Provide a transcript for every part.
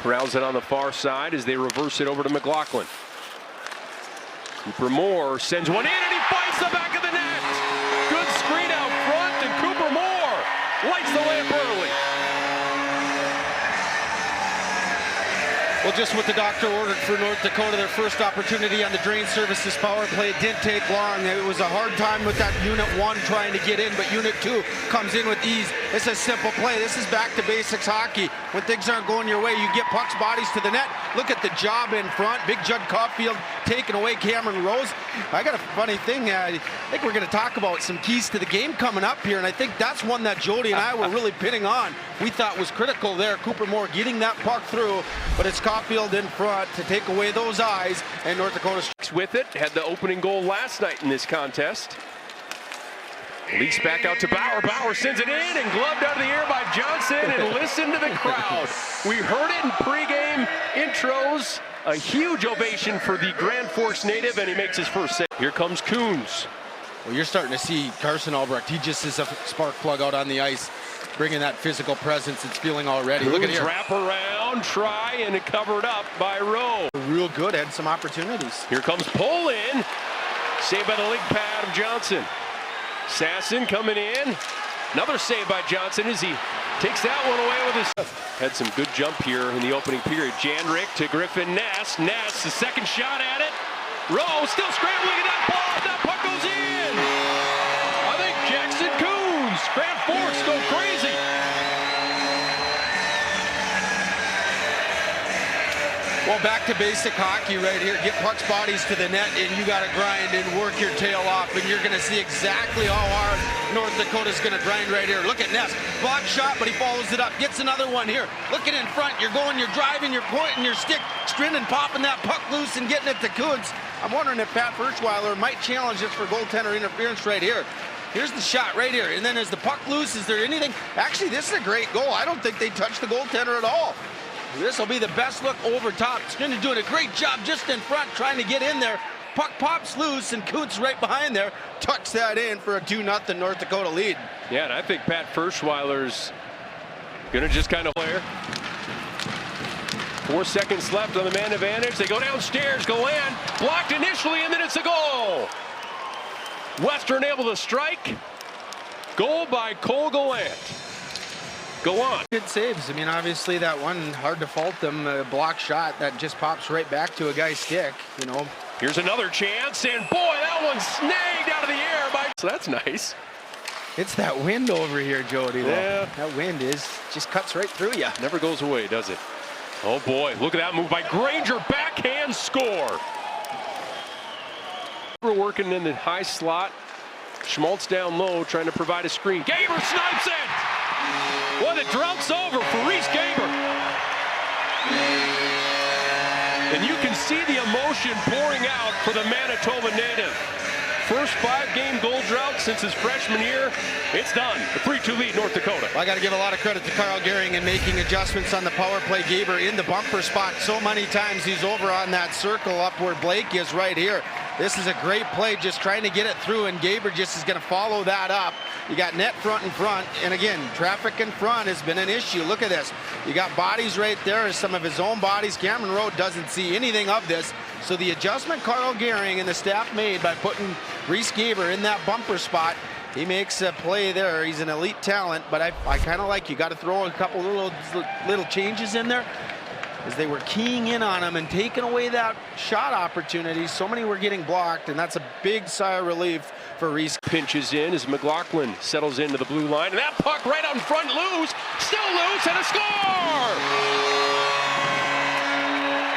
Corrals it on the far side as they reverse it over to McLaughlin. Cooper Moore sends one in and he finds the back of the net. Good screen out front, and Cooper Moore lights the lamp early. Well, just what the doctor ordered for North Dakota, their first opportunity on the drain services power play. It didn't take long. It was a hard time with that Unit 1 trying to get in, but Unit 2 comes in with ease. It's a simple play. This is back to basics hockey. When things aren't going your way, you get pucks, bodies to the net. Look at the job in front. Big Judd Caulfield taking away Cameron Rose. I got a funny thing. I think we're going to talk about some keys to the game coming up here, and I think that's one that Jody and I were really pinning on. We thought was critical there. Cooper Moore getting that puck through, but it's Caulfield in front to take away those eyes, and North Dakota with it. Had the opening goal last night in this contest. Leaks back out to Bauer. Bauer sends it in and gloved out of the air by Johnson, and listen to the crowd. We heard it in pregame intros. A huge ovation for the Grand Forks native, and he makes his first save. Here comes Coons. Well, you're starting to see Carson Albrecht. He just is a spark plug out on the ice, bringing that physical presence. It's feeling already. Coons, look at here. Wrap around, try, and it covered up by Rowe. Real good, had some opportunities. Here comes Polin. Saved by the leg pad of Johnson. Sasson coming in. Another save by Johnson as he takes that one away with his... Had some good jump here in the opening period. Jandrick to Griffin Ness. Ness, the second shot at it. Rowe still scrambling at that ball. That puck goes in. I think Jackson Coons. Grand Forks go crazy. Well, back to basic hockey right here. Get pucks, bodies to the net, and you got to grind and work your tail off, and you're going to see exactly how hard North Dakota's going to grind right here. Look at Ness. Block shot, but he follows it up. Gets another one here. Looking in front. You're going, you're driving, you're pointing your stick, and popping that puck loose and getting it to Kuntz. I'm wondering if Pat Furchweiler might challenge this for goaltender interference right here. Here's the shot right here, and then as the puck loose, is there anything? Actually, this is a great goal. I don't think they touched the goaltender at all. This will be the best look over top. Skrinda doing a great job just in front, trying to get in there. Puck pops loose, and Kuntz right behind there tucks that in for a 2-0 North Dakota lead. Yeah, and I think Pat Furchweiler's going to just kind of play. 4 seconds left on the man advantage. They go downstairs, Gallant blocked initially, and then it's a goal. Western able to strike. Goal by Cole Gallant. Go on. Good saves. I mean, obviously that one, hard to fault them. A block shot that just pops right back to a guy's stick, you know. Here's another chance, and boy, that one's snagged out of the air by... So that's nice. It's that wind over here, Jody. Yeah. That wind just cuts right through you. Never goes away, does it? Oh boy, look at that move by Granger. Backhand score. We're working in the high slot. Schmaltz down low, trying to provide a screen. Gaber snipes it! Well, it drops over for Reese Gaber. And you can see the emotion pouring out for the Manitoba native. First 5-game goal drought since his freshman year. It's done. A 3-2 lead, North Dakota. Well, I got to give a lot of credit to Carl Gehring in making adjustments on the power play. Gaber in the bumper spot so many times. He's over on that circle up where Blake is right here. This is a great play, just trying to get it through, and Gaber just is going to follow that up. You got net front in front, and again, traffic in front has been an issue. Look at this. You got bodies right there, some of his own bodies. Cameron Rowe doesn't see anything of this. So the adjustment Carl Gehring and the staff made by putting Reese Gaber in that bumper spot, he makes a play there. He's an elite talent, but I kind of like, you got to throw a couple little changes in there, as they were keying in on him and taking away that shot opportunity. So many were getting blocked, and that's a big sigh of relief for Reese. Pinches in as McLaughlin settles into the blue line, and that puck right out in front, loose, still loose, and a score!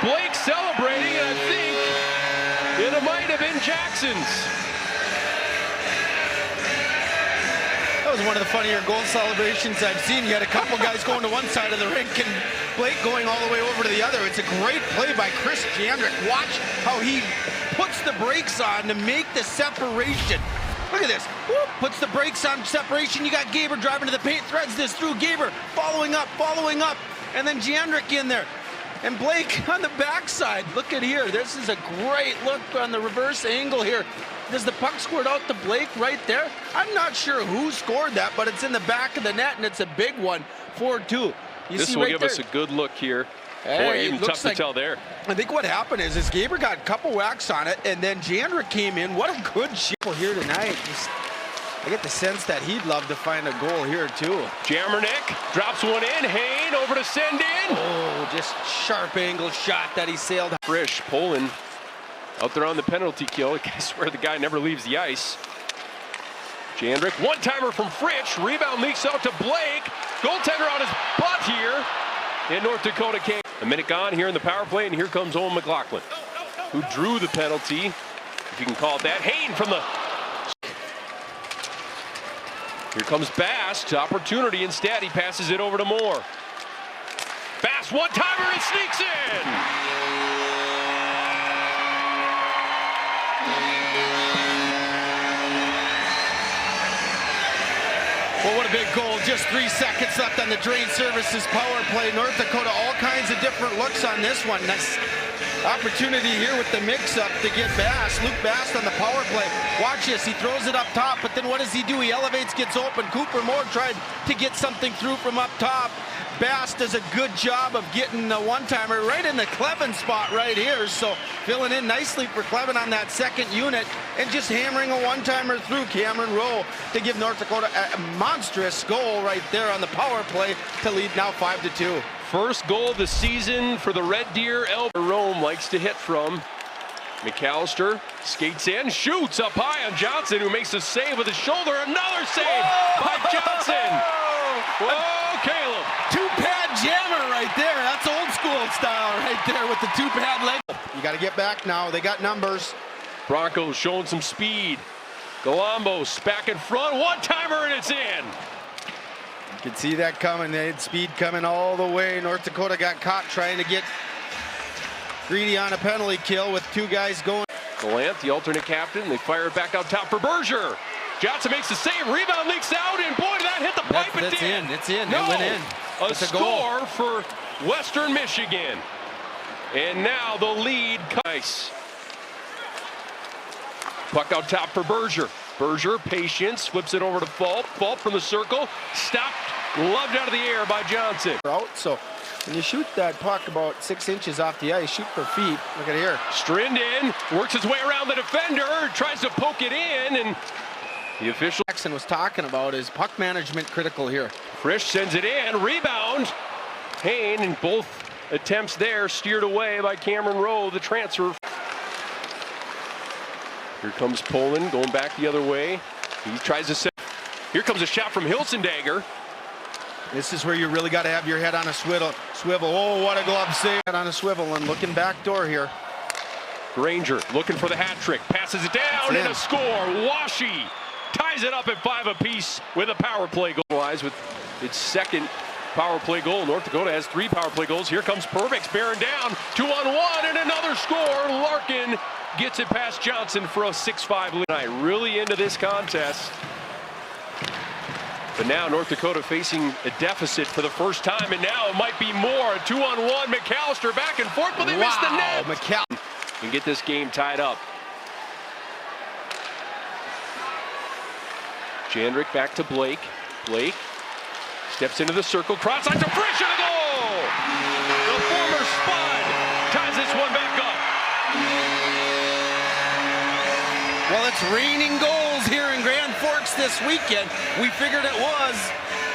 Blake celebrating, and I think it might have been Jackson's. That was one of the funnier goal celebrations I've seen. You had a couple guys going to one side of the rink and Blake going all the way over to the other. It's a great play by Chris Jandrick. Watch how he puts the brakes on to make the separation. Look at this. Whoop, puts the brakes on separation. You got Gaber driving to the paint, threads this through. Gaber following up, and then Jandrick in there. And Blake on the backside. Look at here. This is a great look on the reverse angle here. Does the puck squirt out to Blake right there? I'm not sure who scored that, but it's in the back of the net, and it's a big one, 4-2. This will give us a good look here Boy, even tough to tell there. I think what happened is Gaber got a couple whacks on it, and then Jandrick came in. What a good shot here tonight. I get the sense that he'd love to find a goal here, too. Jammernick drops one in. Hayne over to send in. Oh, just sharp angle shot that he sailed. Frisch, Poland out there on the penalty kill. I swear the guy never leaves the ice. Jandrick, one-timer from Frisch. Rebound leaks out to Blake. Goaltender on his butt here. And North Dakota came. A minute gone here in the power play, and here comes Owen McLaughlin, who drew the penalty, if you can call it that. Hayne from the... Here comes Bast. Opportunity instead. He passes it over to Moore. Bast, one-timer, and sneaks in! Well, what a big goal. Just 3 seconds left on the Drain Services power play. North Dakota, all kinds of different looks on this one. Nice opportunity here with the mix-up to get Bast. Luke Bast on the power play. Watch this. He throws it up top, but then what does he do? He elevates, gets open. Cooper Moore tried to get something through from up top. Bast does a good job of getting the one-timer right in the Clevin spot right here. So filling in nicely for Clevin on that second unit and just hammering a one-timer through Cameron Rowe to give North Dakota a monstrous goal right there on the power play to lead now 5-2. First goal of the season for the Red Deer. Rome likes to hit from. McAllister skates in, shoots up high on Johnson, who makes a save with his shoulder. Another save by Johnson. Whoa, Caleb. Two-pad jammer right there. That's old school style right there with the two-pad leg. You got to get back now. They got numbers. Broncos showing some speed. Galambos back in front. One-timer, and it's in. You can see that coming. They had speed coming all the way. North Dakota got caught trying to get greedy on a penalty kill with two guys going. Gallant, the alternate captain. They fire it back out top for Berger. Johnson makes the save. Rebound leaks out, and boy, did that hit the pipe. That's in. It's in. No. It went in. A score for Western Michigan. And now the lead. Nice. Puck out top for Berger. Berger, patience, flips it over to Fault. Fault from the circle. Stopped, loved out of the air by Johnson. Out, so when you shoot that puck about 6 inches off the ice, shoot for feet. Look at here. Strinden works his way around the defender, tries to poke it in, and the official Jackson was talking about is puck management critical here. Frisch sends it in, rebound. Hayne, and both attempts there steered away by Cameron Rowe, the transfer. Here comes Poland going back the other way. He tries to set. Here comes a shot from Hilsendagger. This is where you really got to have your head on a swivel. Oh, what a glove save. Head on a swivel and looking back door here. Granger looking for the hat trick. Passes it down and a score. Washi ties it up at 5 apiece with a power play goal. With its second power play goal. North Dakota has 3 power play goals. Here comes Perbix bearing down. 2-on-1 and another score. Larkin gets it past Johnson for a 6-5 lead. Really into this contest. But now North Dakota facing a deficit for the first time, and now it might be more. A 2-on-1. McAllister back and forth, but they missed the net. And get this game tied up. Jandrick back to Blake. Blake steps into the circle, cross line to Frisch, and a goal! The former Spud ties this one back up. Well, it's raining goals here in Grand Forks this weekend. We figured it was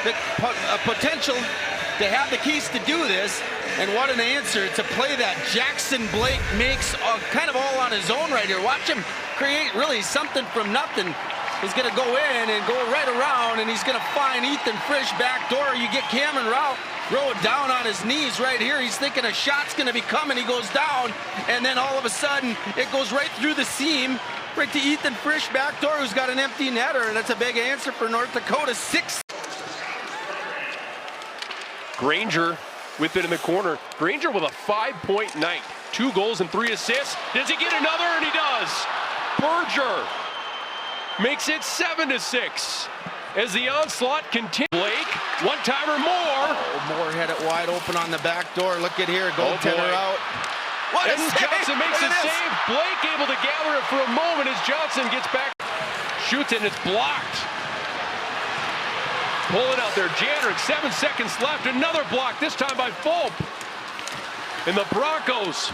a potential to have the keys to do this. And what an answer. It's a play that Jackson Blake makes kind of all on his own right here. Watch him create really something from nothing. He's going to go in and go right around, and he's going to find Ethan Frisch back door. You get Cameron Rowe down on his knees right here. He's thinking a shot's going to be coming. He goes down, and then all of a sudden, it goes right through the seam, right to Ethan Frisch back door, who's got an empty netter, and that's a big answer for North Dakota. 6. Granger with it in the corner. Granger with a 5-point night. 2 goals and 3 assists. Does he get another? And he does. Berger makes it 7-6 as the onslaught continues. Blake, one-timer Moore. Oh, Moore had it wide open on the back door. Look at here, goaltender out. What and Johnson makes a save. Blake able to gather it for a moment as Johnson gets back. Shoots it and it's blocked. Pull it out there, Jandrick, 7 seconds left. Another block, this time by Fulp. And the Broncos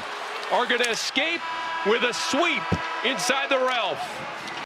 are going to escape with a sweep inside the Ralph.